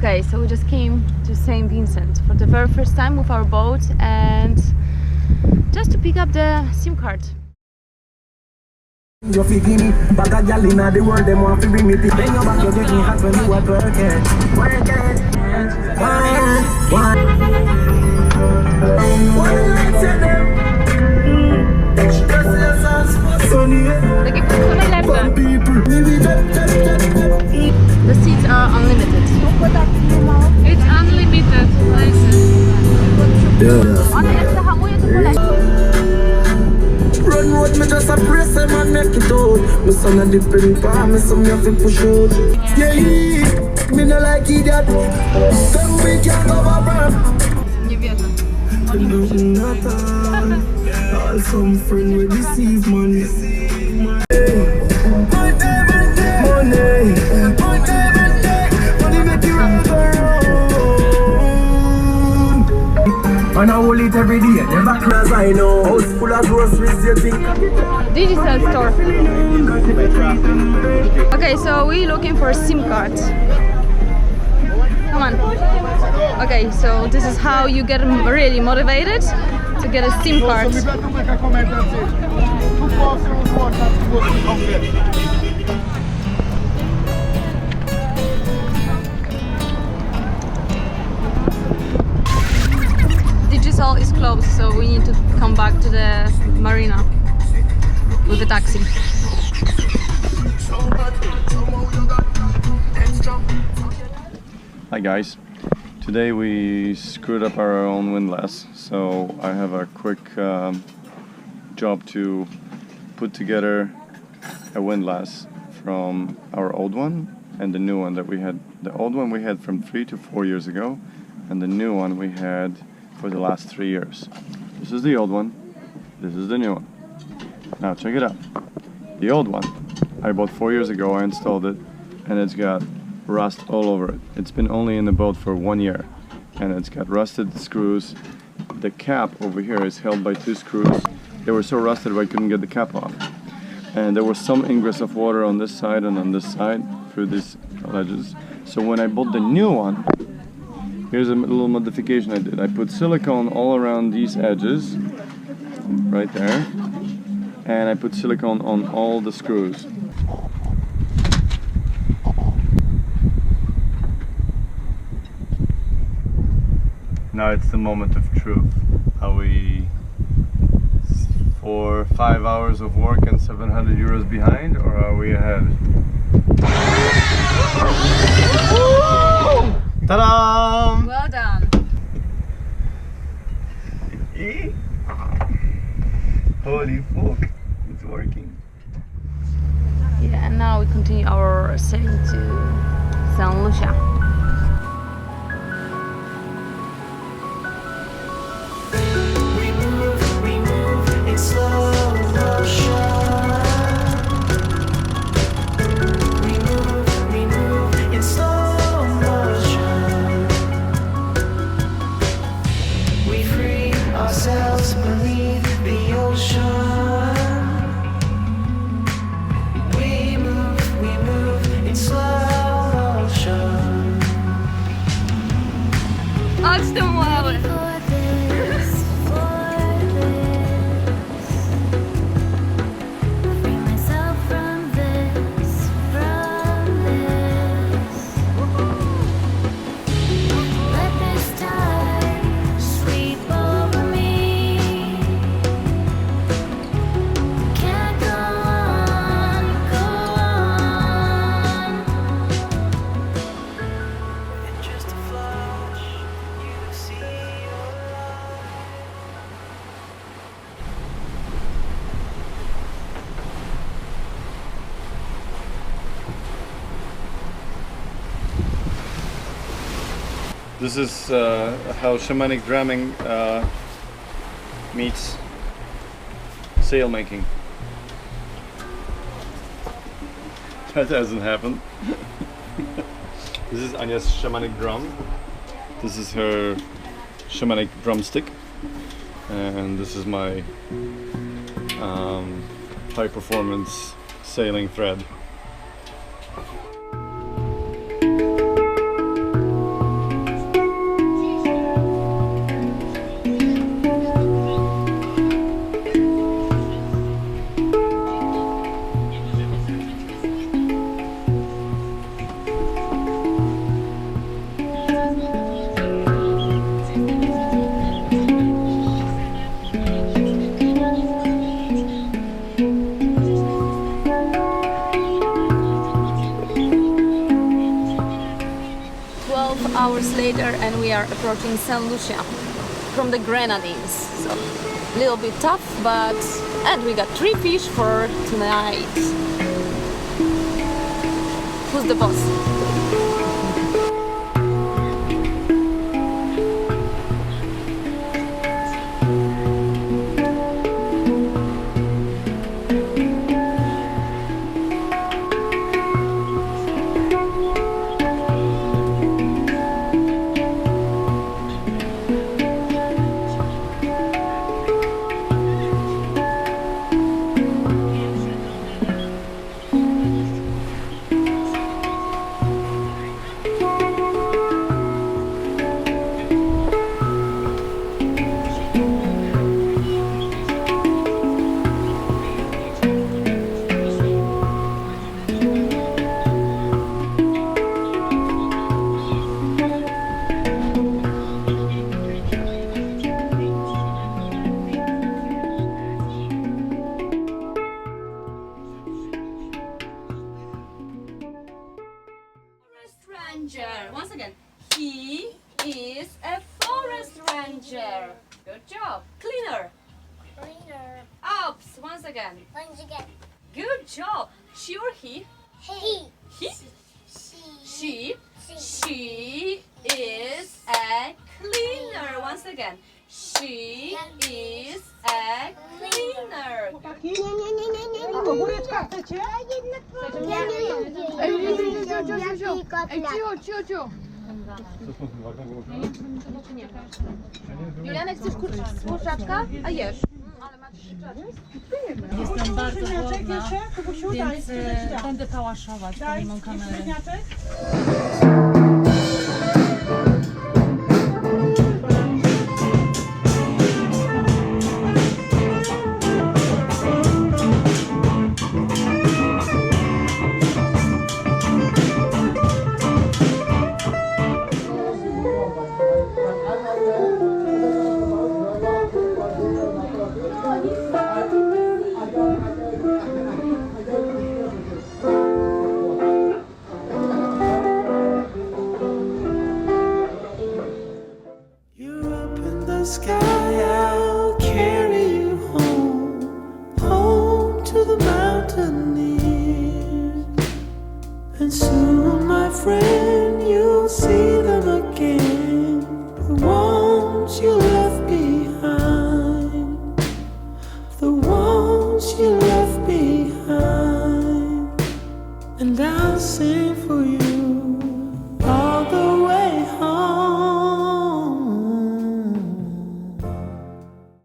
Okay, so we just came to Saint Vincent for the very first time with our boat and just to pick up the SIM card. You figure me, but a gal inna the world them want to bring me. Then your back you get me hot when you at work it. The seats are unlimited. It's unlimited. Run road, me just a brace them and make it out. My son a depend pa, me son me have to push out. Yeah, me no like idiot. Then we can go over. Nie wierzę. Not all some friend will deceive money. And I will eat every day, never close I know. House full of groceries, you think? Digital store. Okay, so we're looking for a SIM card. Come on. Okay, so this is how you get really motivated to get a SIM card. Digital is closed, so we need to come back to the marina with a taxi. Hi guys, today we screwed up our own windlass, so I have a quick job to put together a windlass from our old one and the new one that we had. The old one we had from 3 to 4 years ago, and the new one we had for the last 3 years. This is the old one, this is the new one. Now check it out. The old one I bought 4 years ago, I installed it, and it's got rust all over it. It's been only in the boat for 1 year, and it's got rusted screws. The cap over here is held by 2 screws. They were so rusted I couldn't get the cap off. And there was some ingress of water on this side and on this side through these ledges. So when I bought the new one, here's a little modification I did. I put silicone all around these edges, right there, and I put silicone on all the screws. Now it's the moment of truth. Are we 4 or 5 hours of work and 700 euros behind, or are we ahead? Ta-da! Well done. Holy fuck, it's working. Yeah, and now we continue our sailing to Saint Lucia. This is how shamanic drumming meets sail making. That hasn't happened. This is Ania's shamanic drum. This is her shamanic drumstick, and this is my high performance sailing thread. later and we are approaching Saint Lucia from the Grenadines. So a little bit tough, but and we got 3 fish for tonight. Who's the boss? Ranger. Once again, he is a forest ranger. Good job. Cleaner. Cleaner. Ops. Once again. Once again. Good job. She or he? He. He. She. She is a cleaner. Once again. She is a cleaner. Ogóreczka chcecie? Ej, cicho. Julianek, chcesz kurczaczka? A jesz. Jestem bardzo głodna, więc będę pałaszować pomimo kamery. Sky.